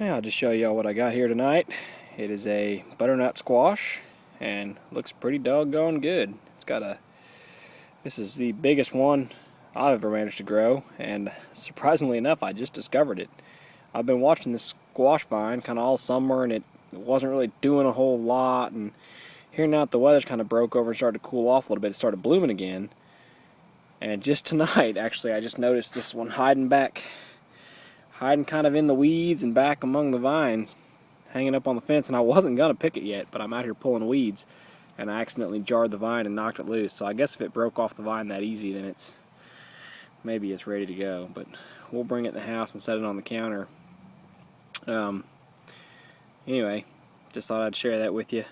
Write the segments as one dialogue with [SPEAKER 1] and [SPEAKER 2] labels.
[SPEAKER 1] Yeah, I'll just show y'all what I got here tonight. It is a butternut squash and looks pretty doggone good. This is the biggest one I've ever managed to grow, and surprisingly enough, I just discovered it. I've been watching this squash vine kind of all summer, and it wasn't really doing a whole lot, and here now that the weather's kind of broke over and started to cool off a little bit, it started blooming again. And just tonight, actually, I just noticed this one hiding kind of in the weeds and back among the vines, hanging up on the fence, and I wasn't going to pick it yet, but I'm out here pulling weeds, and I accidentally jarred the vine and knocked it loose. So I guess if it broke off the vine that easy, then maybe it's ready to go, but we'll bring it in the house and set it on the counter. Anyway, just thought I'd share that with you.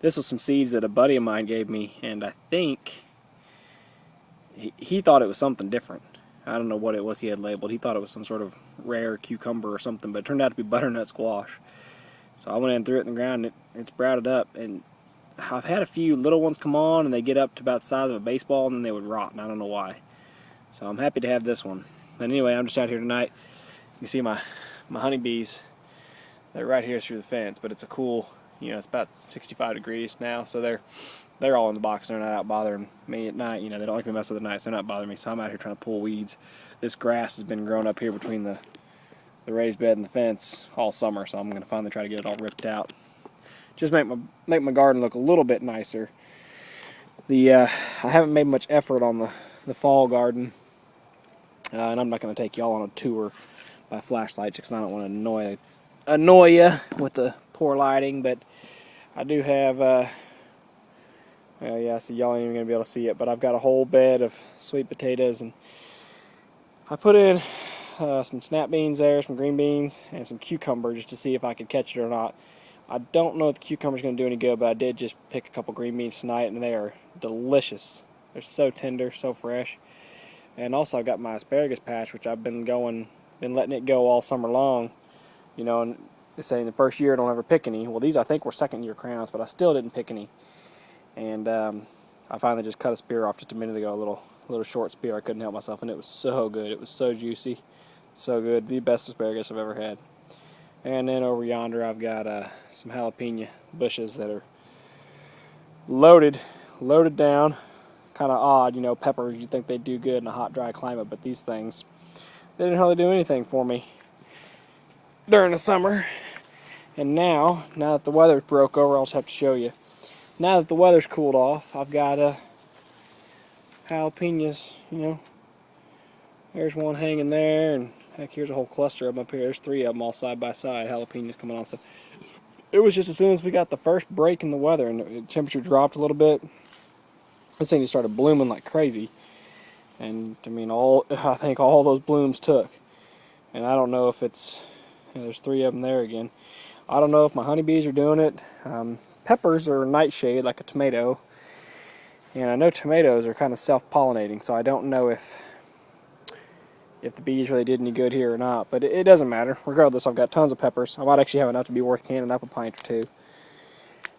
[SPEAKER 1] This was some seeds that a buddy of mine gave me, and I think he thought it was something different. I don't know what it was he had labeled. He thought it was some sort of rare cucumber or something, but it turned out to be butternut squash. So I went in and threw it in the ground, and it's sprouted up, and I've had a few little ones come on, and they get up to about the size of a baseball, and then they would rot, and I don't know why. So I'm happy to have this one. But anyway, I'm just out here tonight. You can see my honeybees. They're right here through the fence, but it's a cool, it's about 65 degrees now, so they're all in the box. They're not out bothering me at night. They don't like me to mess with the night, so they're not bothering me. So I'm out here trying to pull weeds. This grass has been growing up here between the raised bed and the fence all summer, so I'm going to finally try to get it all ripped out. Just make my garden look a little bit nicer. I haven't made much effort on the fall garden, and I'm not going to take y'all on a tour by flashlight because I don't want to annoy you with the poor lighting. But I do have. Yeah, so y'all ain't even going to be able to see it, but I've got a whole bed of sweet potatoes, and I put in some snap beans there, some green beans, and some cucumber just to see if I could catch it or not. I don't know if the cucumber's going to do any good, but I did just pick a couple green beans tonight, and they are delicious. They're so tender, so fresh. And also I've got my asparagus patch, which I've been letting it go all summer long. And they say in the first year don't ever pick any. Well, these I think were second year crowns, but I still didn't pick any. And I finally just cut a spear off just a minute ago, a little short spear. I couldn't help myself, and it was so good. It was so juicy, so good. The best asparagus I've ever had. And then over yonder, I've got some jalapeno bushes that are loaded down. Kind of odd, peppers. You'd think they'd do good in a hot, dry climate, but these things, they didn't hardly do anything for me during the summer. And now that the weather broke over, I'll just have to show you. Now that the weather's cooled off, I've got jalapenos, There's one hanging there, and heck, here's a whole cluster of them up here. There's 3 of them all side by side, jalapenos coming on. So it was just as soon as we got the first break in the weather and the temperature dropped a little bit, this thing just started blooming like crazy. And I think all those blooms took. And I don't know if it's, there's 3 of them there again. I don't know if my honeybees are doing it. Peppers are nightshade like a tomato, and I know tomatoes are kind of self-pollinating, so I don't know if the bees really did any good here or not, but it doesn't matter. Regardless, I've got tons of peppers. I might actually have enough to be worth canning up a pint or 2.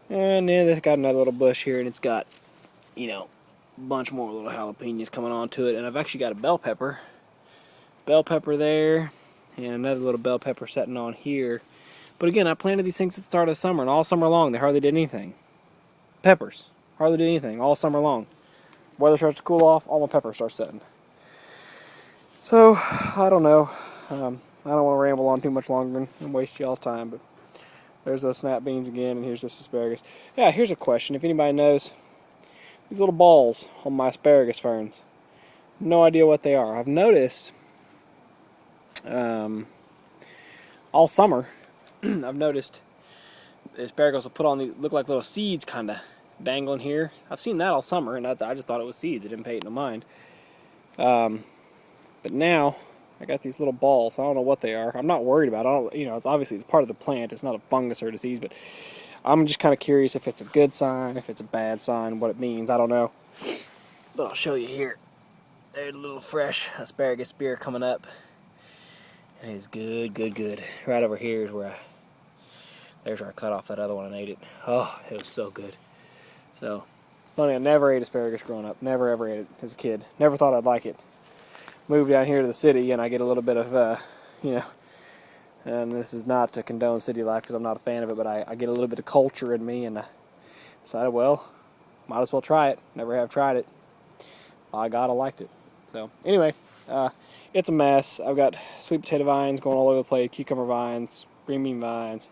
[SPEAKER 1] And then they've got another little bush here, and it's got, a bunch more little jalapenos coming onto it, and I've actually got a bell pepper there, and another little bell pepper sitting on here. But again, I planted these things at the start of the summer, and all summer long they hardly did anything. Peppers hardly did anything all summer long. Weather starts to cool off, all my peppers start setting. So I don't know. I don't want to ramble on too much longer and waste y'all's time. But there's those snap beans again, and here's this asparagus. Yeah, here's a question. If anybody knows these little balls on my asparagus ferns, no idea what they are. I've noticed all summer. I've noticed the asparagus will put on these, look like little seeds kind of dangling here. I've seen that all summer, and I just thought it was seeds. I didn't pay it no mind. But now I got these little balls. I don't know what they are. I'm not worried about it. It's obviously it's part of the plant. It's not a fungus or a disease, but I'm just kind of curious if it's a good sign, if it's a bad sign, what it means. I don't know. But I'll show you here. There's a little fresh asparagus spear coming up. It is good, good, good. Right over here is there's where I cut off that other one and ate it. Oh, it was so good. So, it's funny, I never ate asparagus growing up. Never ever ate it as a kid. Never thought I'd like it. Moved down here to the city, and I get a little bit of, And this is not to condone city life because I'm not a fan of it, but I get a little bit of culture in me, and I decided, well, might as well try it. Never have tried it. By God, I liked it. So anyway, it's a mess. I've got sweet potato vines going all over the place, cucumber vines, green bean vines,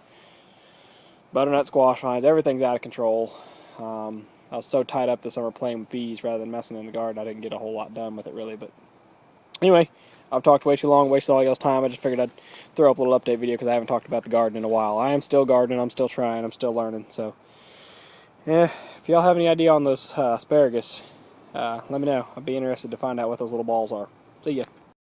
[SPEAKER 1] butternut squash vines. Everything's out of control. I was so tied up this summer playing with bees rather than messing in the garden, I didn't get a whole lot done with it really. But anyway, I've talked way too long, wasted all y'all's time. I just figured I'd throw up a little update video because I haven't talked about the garden in a while. I am still gardening, I'm still trying, I'm still learning. So yeah, if y'all have any idea on those asparagus, let me know. I'd be interested to find out what those little balls are. See ya.